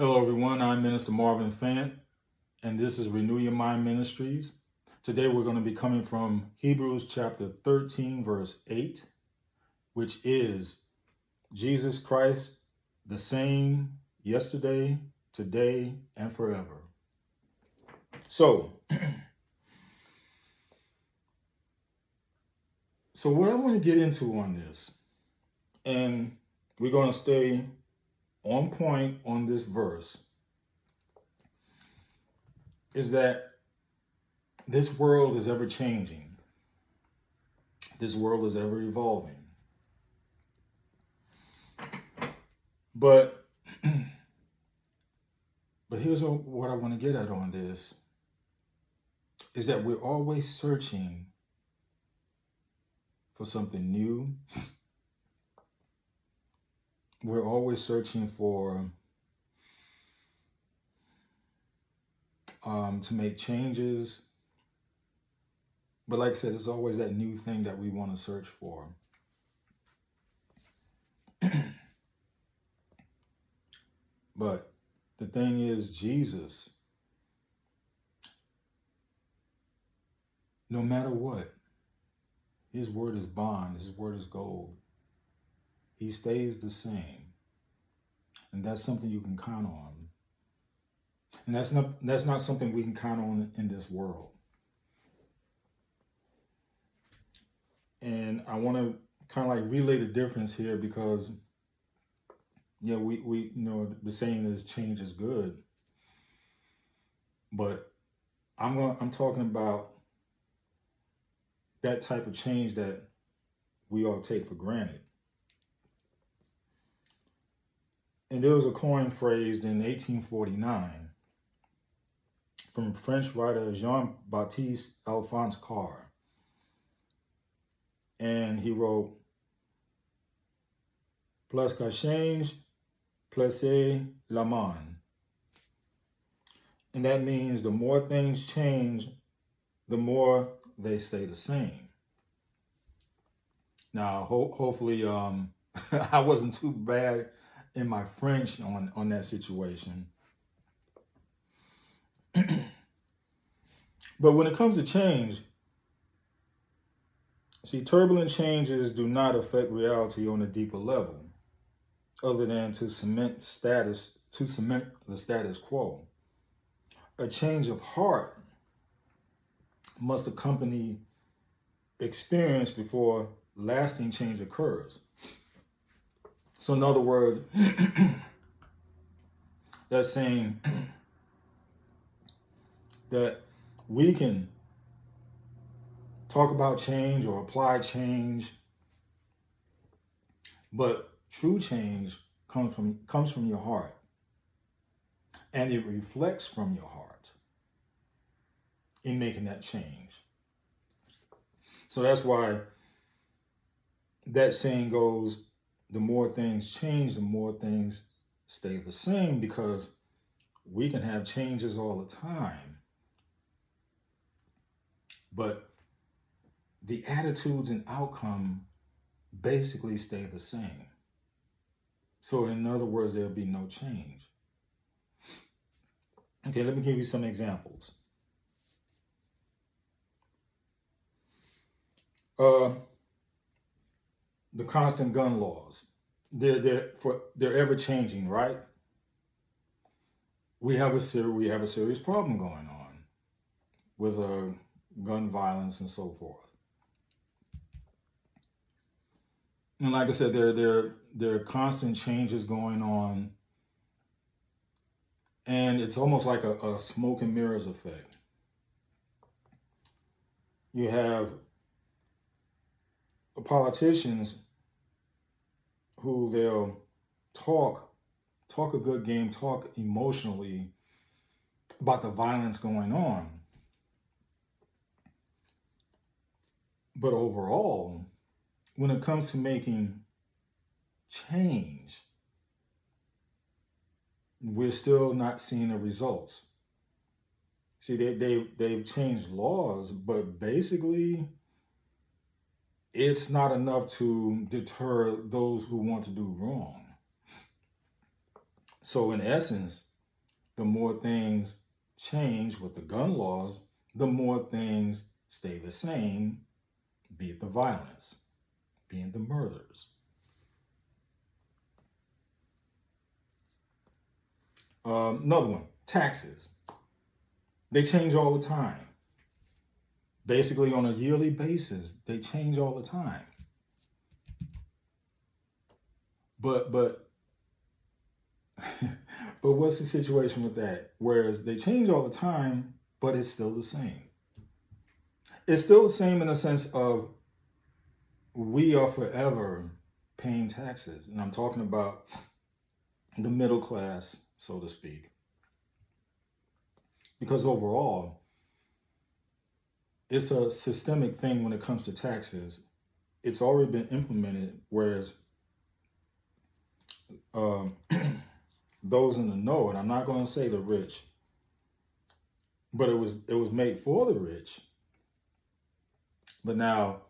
Hello, everyone. I'm Minister Marvin Fant, and this is Renew Your Mind Ministries. Today, we're going to be coming from Hebrews chapter 13, verse 8, which is Jesus Christ, the same yesterday, today, and forever. So what I want to get into on this, and we're going to stay on point on this verse, is that this world is ever changing. This world is ever evolving. But here's what I want to get at on this, is that we're always searching for something new. We're always searching for to make changes. But like I said, it's always that new thing that we want to search for. But the thing is, Jesus, no matter what, his word is bond, his word is gold. He stays the same. And that's something you can count on. And that's not something we can count on in this world. And I want to kind of like relay the difference here because, yeah, we know the saying is change is good. But I'm talking about that type of change that we all take for granted. And there was a coin phrased in 1849 from French writer Jean-Baptiste Alphonse Carr. And he wrote, plus qu'à change, plus la man. And that means the more things change, the more they stay the same. Now, hopefully, I wasn't too bad in my French on that situation. But when it comes to change, see, turbulent changes do not affect reality on a deeper level, other than to cement the status quo. A change of heart must accompany experience before lasting change occurs. So in other words, that's saying that we can talk about change or apply change, but true change comes from your heart, and it reflects from your heart in making that change. So that's why that saying goes, the more things change, the more things stay the same, because we can have changes all the time, but the attitudes and outcome basically stay the same. So in other words, there'll be no change. Okay, let me give you some examples. The constant gun laws, they're ever changing, right? We have a serious problem going on with gun violence and so forth. And like I said, there are constant changes going on, and it's almost like a smoke and mirrors effect. You have politicians who they'll talk a good game, talk emotionally about the violence going on. But overall, when it comes to making change, we're still not seeing the results. See, they've changed laws, but basically it's not enough to deter those who want to do wrong. So in essence, the more things change with the gun laws, the more things stay the same, be it the violence, be it the murders. Another one, taxes. They change all the time. Basically, on a yearly basis, they change all the time. But but what's the situation with that? Whereas they change all the time, but it's still the same. It's still the same in the sense of we are forever paying taxes. And I'm talking about the middle class, so to speak. Because overall, it's a systemic thing when it comes to taxes. It's already been implemented, whereas those in the know, and I'm not going to say the rich, but it was made for the rich. But now,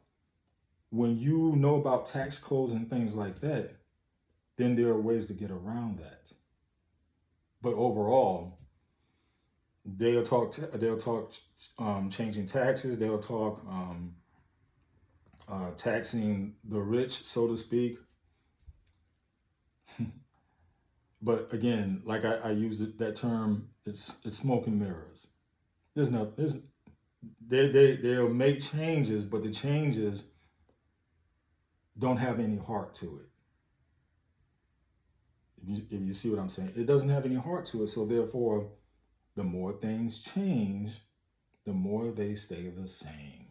when you know about tax codes and things like that, then there are ways to get around that. But overall, they'll talk changing taxes. They'll talk taxing the rich, so to speak. But again, like I used that term, it's smoke and mirrors. They'll make changes, but the changes don't have any heart to it. If you see what I'm saying, it doesn't have any heart to it. So therefore, the more things change, the more they stay the same.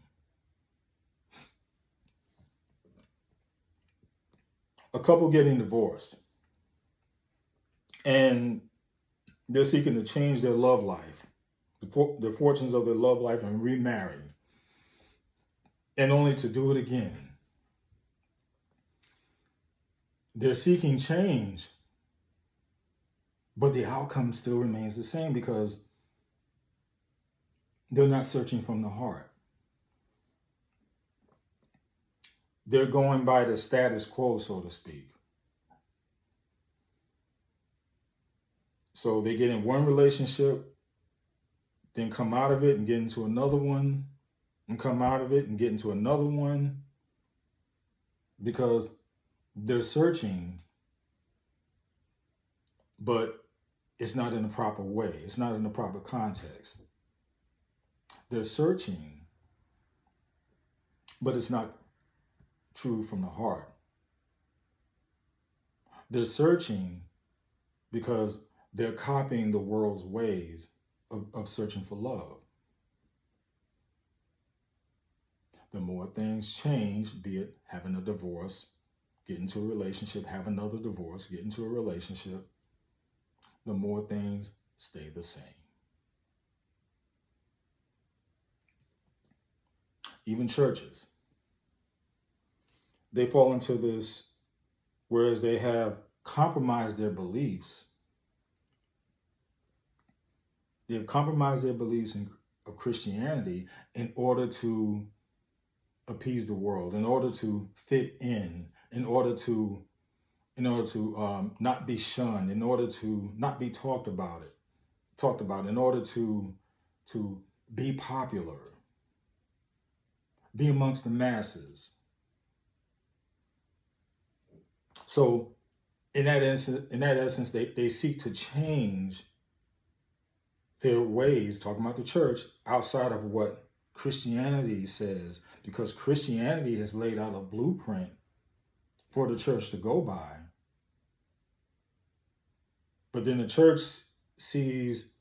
A couple getting divorced, and they're seeking to change their love life, the fortunes of their love life, and remarry, and only to do it again. They're seeking change, but the outcome still remains the same because they're not searching from the heart. They're going by the status quo, so to speak. So they get in one relationship, then come out of it and get into another one, and come out of it and get into another one, because they're searching, but it's not in the proper way. It's not in the proper context. They're searching, but it's not true from the heart. They're searching because they're copying the world's ways of searching for love. The more things change, be it having a divorce, get into a relationship, have another divorce, get into a relationship, the more things stay the same. Even churches, they fall into this, whereas they have compromised their beliefs. They've compromised their beliefs of Christianity in order to appease the world, in order to fit in order to not be shunned, in order to not be talked about, in order to be popular, be amongst the masses. So in that essence, they seek to change their ways, talking about the church, outside of what Christianity says, because Christianity has laid out a blueprint for the church to go by. But then the church sees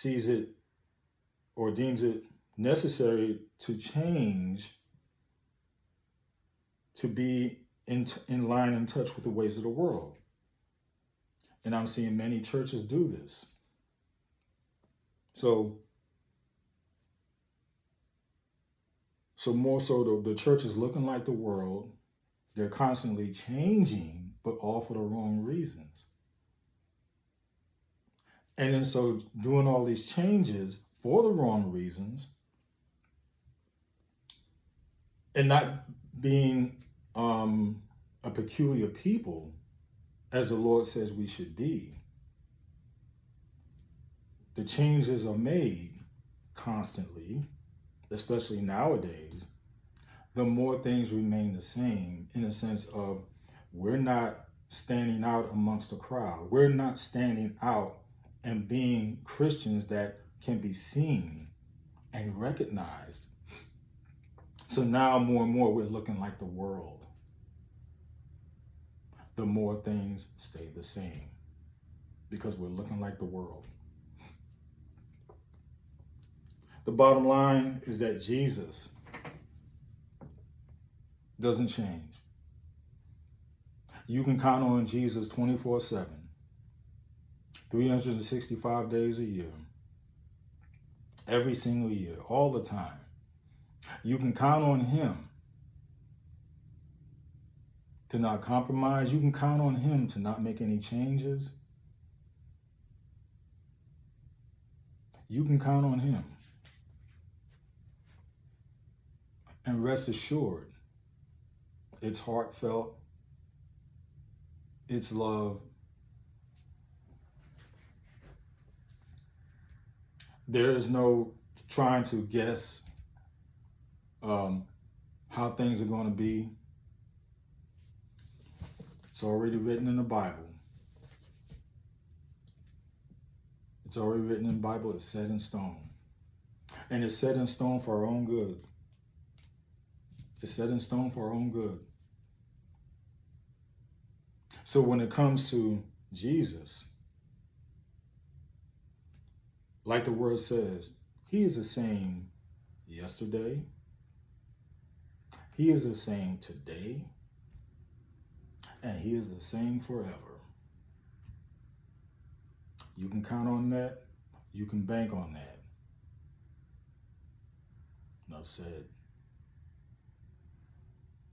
it or deems it necessary to change to be in line, in touch with the ways of the world. And I'm seeing many churches do this. So more so the church is looking like the world. They're constantly changing, but all for the wrong reasons. And then so doing all these changes for the wrong reasons and not being a peculiar people as the Lord says we should be, the changes are made constantly, especially nowadays, the more things remain the same in the sense of we're not standing out amongst the crowd. We're not standing out and being Christians that can be seen and recognized. So now more and more we're looking like the world. The more things stay the same because we're looking like the world. The bottom line is that Jesus doesn't change. You can count on Jesus 24/7, 365 days a year, every single year, all the time. You can count on him to not compromise. You can count on him to not make any changes. You can count on him. And rest assured, it's heartfelt, it's love. There is no trying to guess how things are going to be. It's already written in the Bible. It's already written in the Bible. It's set in stone. And it's set in stone for our own good. It's set in stone for our own good. So when it comes to Jesus, like the word says, he is the same yesterday. He is the same today. And he is the same forever. You can count on that. You can bank on that. Enough said.